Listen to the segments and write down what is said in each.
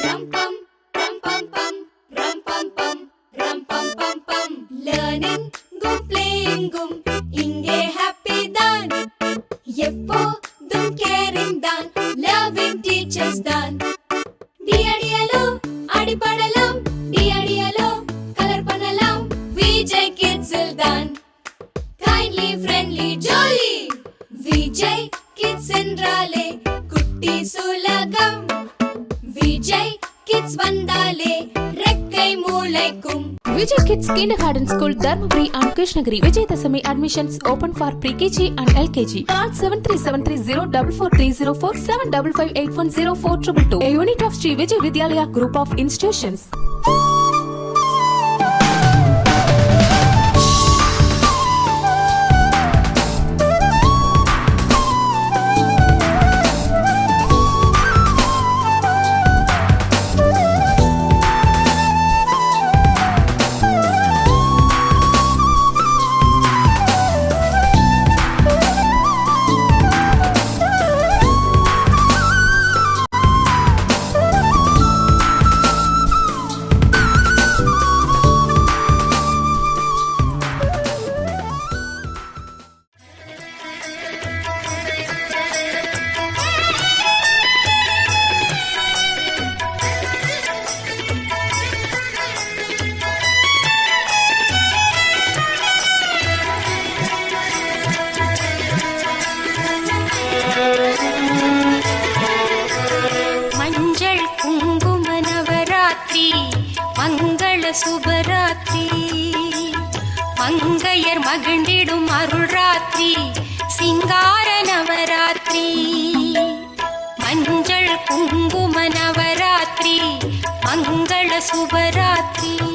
ரம் பம் ரம் பம் பம் ரம் பம் பம் ரம் பம் பம் பம். லேர்னிங்கும் பிளேயிங்கும் இங்கே ஹாப்பி தான். எப்போதும் கேரிங் தான், லவ்விங் டீச்சர்ஸ் தான். டியடியலோ அடிபடலாம், டியடியலோ கலர் பண்ணலாம், விஜய் கிட்ஸில் தான். Kindly friendly jolly, Vijay kids என்றாலே குட்டி சுலகம். விஜய் கிட்ஸ் வந்தாலே ரெக்கை மூளைக்கும். Vijay Kids Kindergarten School, Dharmaburi and Krishnagiri. Vijayadashami admissions open for pre-KG and LKG. Call 7373044304 7558104222. A unit of Sri Vijay Vidyalaya Group of Institutions. சுபராத்திரி மங்கையர் மகிழ்ந்திடும் அருள் ராத்திரி சிங்கார நவராத்திரி மஞ்சள் குங்கும நவராத்திரி மங்கள சுபராத்திரி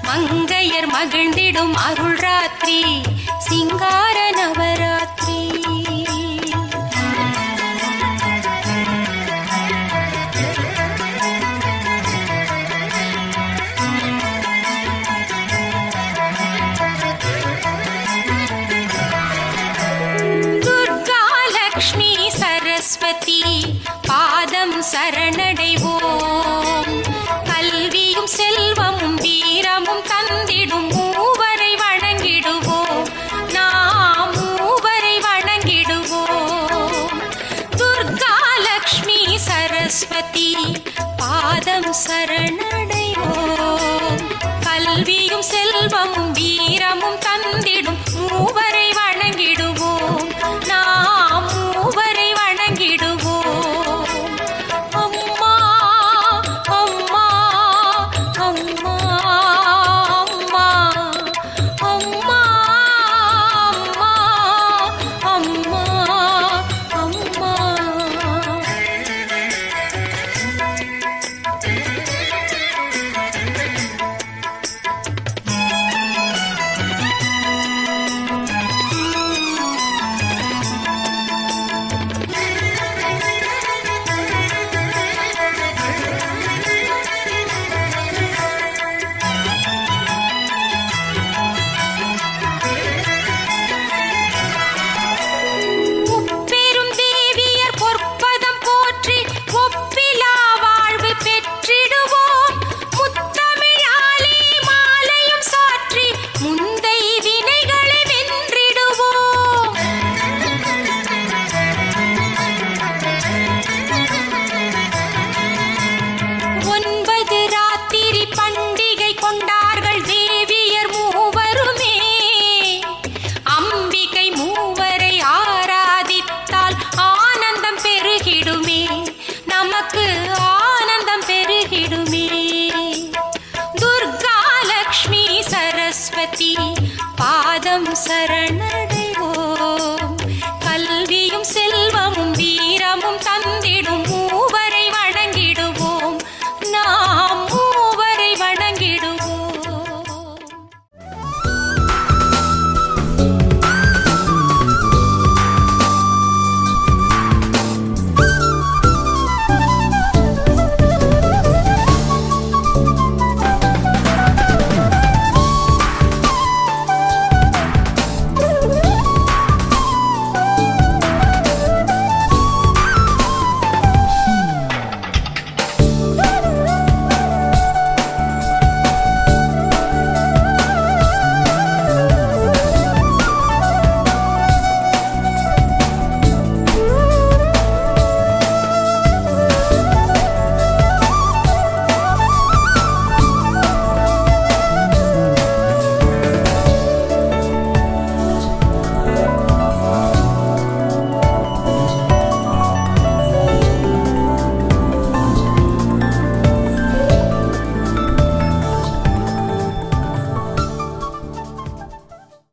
மங்கையர் மகிழ்ந்திடும் அருள் ராத்திரி சிங்கார நவராத்திரி. பாதம் சரணடைவோம். கல்வியும் செல்வமும் வீரமும் தந்திடும் மூவரை வணங்கிடுவோம். நாம் மூவரை வணங்கிடுவோம். துர்கா லக்ஷ்மி சரஸ்வதி பாதம் சரணடைவோம். கல்வியும் செல்வமும் வீரமும் தந்திடும் மூவரை வணங்கிடுவோம். நாம் மூவரை வணங்கிடுவோம். அம்மா அம்மா அம்மா அம்மா அம்மா அம்மா அம்மா. பாதம் சரணடைவோம்.